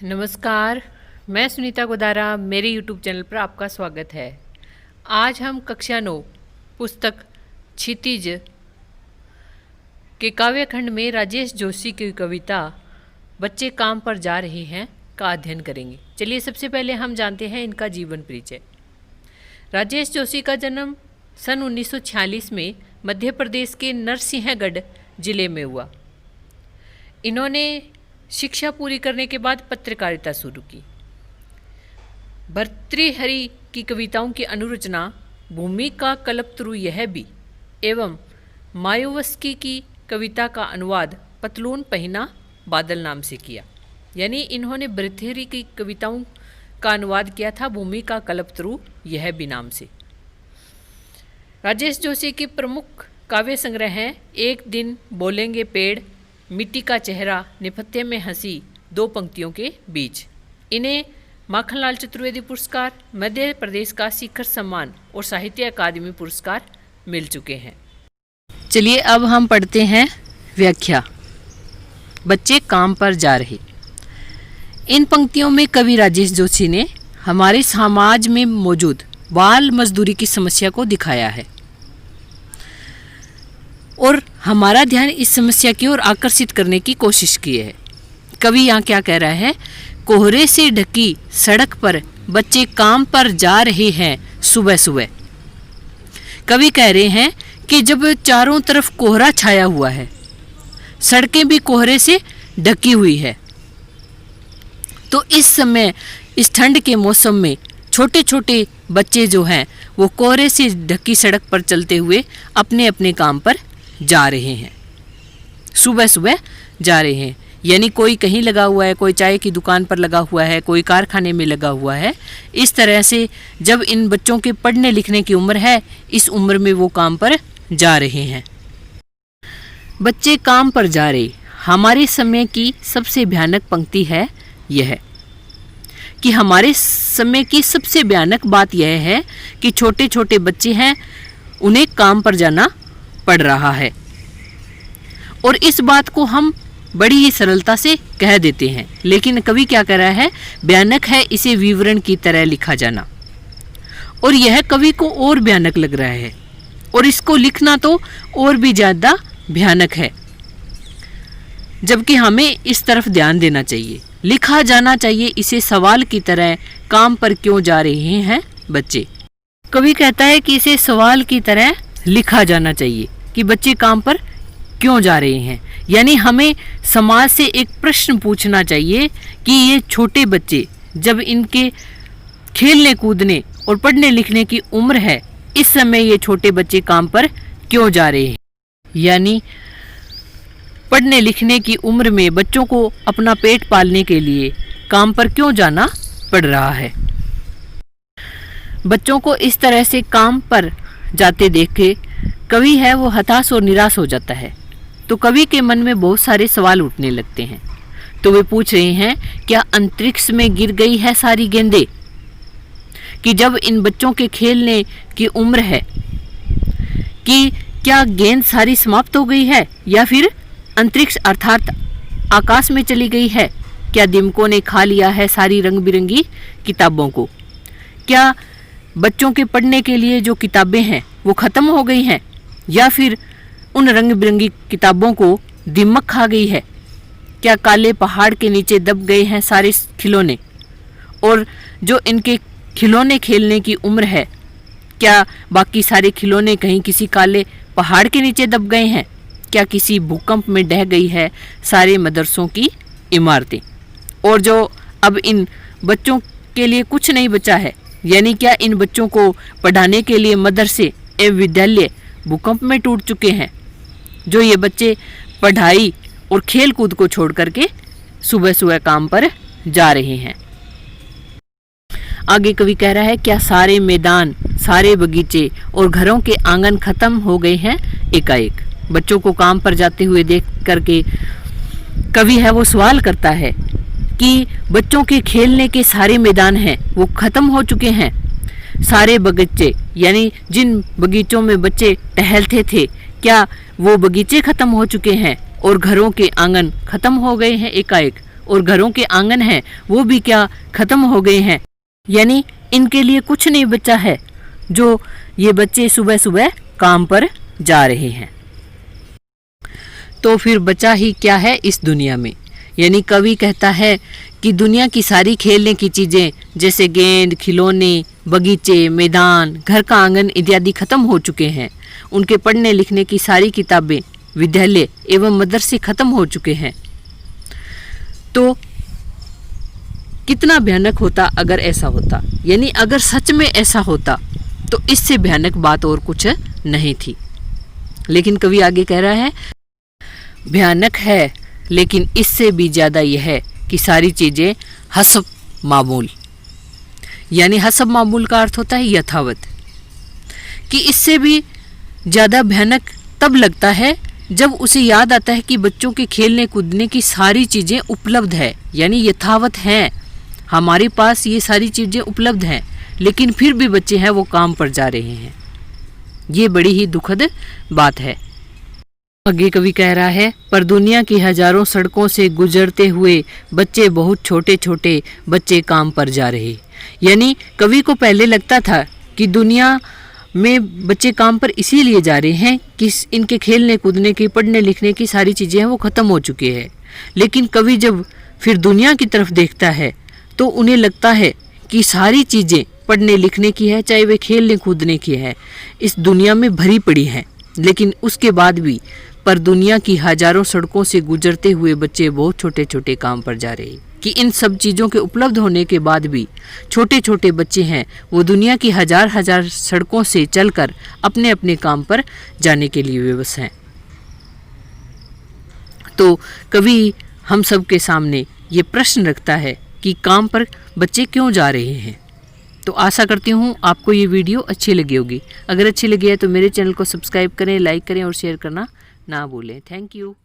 नमस्कार, मैं सुनीता गोदारा। मेरे YouTube चैनल पर आपका स्वागत है। आज हम कक्षा 9 पुस्तक क्षितिज के काव्यखंड में राजेश जोशी की कविता बच्चे काम पर जा रहे हैं का अध्ययन करेंगे। चलिए सबसे पहले हम जानते हैं इनका जीवन परिचय। राजेश जोशी का जन्म सन 1946 में मध्य प्रदेश के नरसिंहगढ़ जिले में हुआ। इन्होंने शिक्षा पूरी करने के बाद पत्रकारिता शुरू की। भर्तृहरि की कविताओं की अनुरचना भूमि का कल्पतरु यह भी एवं मायावस्की की कविता का अनुवाद पतलून पहिना बादल नाम से किया। यानी इन्होंने भर्तृहरि की कविताओं का अनुवाद किया था भूमि का कल्पतरु यह भी नाम से। राजेश जोशी के प्रमुख काव्य संग्रह हैं एक दिन बोलेंगे पेड़, मिट्टी का चेहरा, निपत्ते में हंसी, दो पंक्तियों के बीच। इन्हें माखनलाल चतुर्वेदी पुरस्कार, मध्य प्रदेश का शिखर सम्मान और साहित्य अकादमी पुरस्कार मिल चुके हैं। चलिए अब हम पढ़ते हैं व्याख्या। बच्चे काम पर जा रहे। इन पंक्तियों में कवि राजेश जोशी ने हमारे समाज में मौजूद बाल मजदूरी की समस्या को दिखाया है और हमारा ध्यान इस समस्या की ओर आकर्षित करने की कोशिश की है। कवि यहाँ क्या कह रहा है? कोहरे से ढकी सड़क पर बच्चे काम पर जा रहे हैं सुबह सुबह। कवि कह रहे हैं कि जब चारों तरफ कोहरा छाया हुआ है, सड़कें भी कोहरे से ढकी हुई है, तो इस समय इस ठंड के मौसम में छोटे छोटे बच्चे जो हैं वो कोहरे से ढकी सड़क पर चलते हुए अपने अपने काम पर जा रहे हैं, सुबह सुबह जा रहे हैं। यानी कोई कहीं लगा हुआ है, कोई चाय की दुकान पर लगा हुआ है, कोई कारखाने में लगा हुआ है। इस तरह से जब इन बच्चों के पढ़ने लिखने की उम्र है, इस उम्र में वो काम पर जा रहे हैं। बच्चे काम पर जा रहे। हमारे समय की सबसे भयानक पंक्ति है यह कि हमारे समय की सबसे भयानक बात यह है कि छोटे छोटे बच्चे हैं, उन्हें काम पर जाना पड़ रहा है। और इस बात को हम बड़ी ही सरलता से कह देते हैं, लेकिन कवि क्या कह रहा है? भयानक है इसे विवरण की तरह लिखा जाना। और यह कवि को और भयानक लग रहा है और इसको लिखना तो और भी ज़्यादा भयानक है, जबकि हमें इस तरफ ध्यान देना चाहिए। लिखा जाना चाहिए इसे सवाल की तरह, काम पर क्यों जा रहे हैं बच्चे। कवि कहता है कि इसे सवाल की तरह लिखा जाना चाहिए कि बच्चे काम पर क्यों जा रहे हैं। यानी हमें समाज से एक प्रश्न पूछना चाहिए कि ये छोटे बच्चे जब इनके खेलने कूदने और पढ़ने लिखने की उम्र है, इस समय ये छोटे बच्चे काम पर क्यों जा रहे हैं। यानी पढ़ने लिखने की उम्र में बच्चों को अपना पेट पालने के लिए काम पर क्यों जाना पड़ रहा है। बच्चों को इस तरह से काम पर जाते देख के कवि है वो हताश और निराश हो जाता है। तो कवि के मन में बहुत सारे सवाल उठने लगते हैं। तो वे पूछ रहे हैं, क्या अंतरिक्ष में गिर गई है सारी गेंदें? कि जब इन बच्चों के खेलने की उम्र है कि क्या गेंद सारी समाप्त हो गई है या फिर अंतरिक्ष अर्थात आकाश में चली गई है? क्या दीमकों ने खा लिया है सारी रंग बिरंगी किताबों को? क्या बच्चों के पढ़ने के लिए जो किताबें हैं वो ख़त्म हो गई हैं या फिर उन रंग बिरंगी किताबों को दीमक खा गई है? क्या काले पहाड़ के नीचे दब गए हैं सारे खिलौने? और जो इनके खिलौने खेलने की उम्र है, क्या बाकी सारे खिलौने कहीं किसी काले पहाड़ के नीचे दब गए हैं? क्या किसी भूकंप में ढह गई है सारे मदरसों की इमारतें? और जो अब इन बच्चों के लिए कुछ नहीं बचा है, यानी क्या इन बच्चों को पढ़ाने के लिए मदरसे एवं विद्यालय भूकंप में टूट चुके हैं, जो ये बच्चे पढ़ाई और खेल कूद को छोड़ करके सुबह सुबह काम पर जा रहे हैं। आगे कवि कह रहा है, क्या सारे मैदान, सारे बगीचे और घरों के आंगन खत्म हो गए हैं एकाएक? बच्चों को काम पर जाते हुए देख करके कवि है वो सवाल करता है कि बच्चों के खेलने के सारे मैदान हैं वो खत्म हो चुके हैं। सारे बगीचे यानी जिन बगीचों में बच्चे टहलते थे, क्या वो बगीचे खत्म हो चुके हैं और घरों के आंगन खत्म हो गए हैं एकाएक? और घरों के आंगन हैं वो भी क्या खत्म हो गए हैं, यानी इनके लिए कुछ नहीं बचा है, जो ये बच्चे सुबह सुबह काम पर जा रहे हैं। तो फिर बचा ही क्या है इस दुनिया में। यानी कवि कहता है कि दुनिया की सारी खेलने की चीज़ें जैसे गेंद, खिलौने, बगीचे, मैदान, घर का आंगन इत्यादि खत्म हो चुके हैं। उनके पढ़ने लिखने की सारी किताबें, विद्यालय एवं मदरसे खत्म हो चुके हैं। तो कितना भयानक होता अगर ऐसा होता, यानी अगर सच में ऐसा होता तो इससे भयानक बात और कुछ नहीं थी। लेकिन कवि आगे कह रहा है भयानक है, लेकिन इससे भी ज़्यादा यह है कि सारी चीज़ें हसब मामूल, यानी हसब मामूल का अर्थ होता है यथावत, कि इससे भी ज़्यादा भयानक तब लगता है जब उसे याद आता है कि बच्चों के खेलने कूदने की सारी चीज़ें उपलब्ध है, यानी यथावत हैं, हमारे पास ये सारी चीज़ें उपलब्ध हैं, लेकिन फिर भी बच्चे हैं वो काम पर जा रहे हैं। ये बड़ी ही दुखद बात है। आगे कवि कह रहा है पर दुनिया की हजारों सड़कों से गुजरते हुए बच्चे, बहुत छोटे छोटे बच्चे काम पर जा रहे। यानी कवि को पहले लगता था कि दुनिया में बच्चे काम पर इसीलिए जा रहे हैं कि इनके खेलने कूदने की, पढ़ने लिखने की सारी चीज़ें हैं वो ख़त्म हो चुकी है। लेकिन कवि जब फिर दुनिया की तरफ देखता है तो उन्हें लगता है कि सारी चीज़ें पढ़ने लिखने की है, चाहे वे खेलने कूदने की है, इस दुनिया में भरी पड़ी हैं। लेकिन उसके बाद भी पर दुनिया की हजारों सड़कों से गुजरते हुए बच्चे बहुत छोटे छोटे काम पर जा रहे, कि इन सब चीज़ों के उपलब्ध होने के बाद भी छोटे छोटे बच्चे हैं वो दुनिया की हजार हजार सड़कों से चलकर अपने अपने काम पर जाने के लिए विवश हैं। तो कवि हम सब के सामने ये प्रश्न रखता है कि काम पर बच्चे क्यों जा रहे हैं। तो आशा करती हूँ आपको ये वीडियो अच्छी लगी होगी। अगर अच्छी लगी है तो मेरे चैनल को सब्सक्राइब करें, लाइक करें और शेयर करना ना भूलें। Thank you.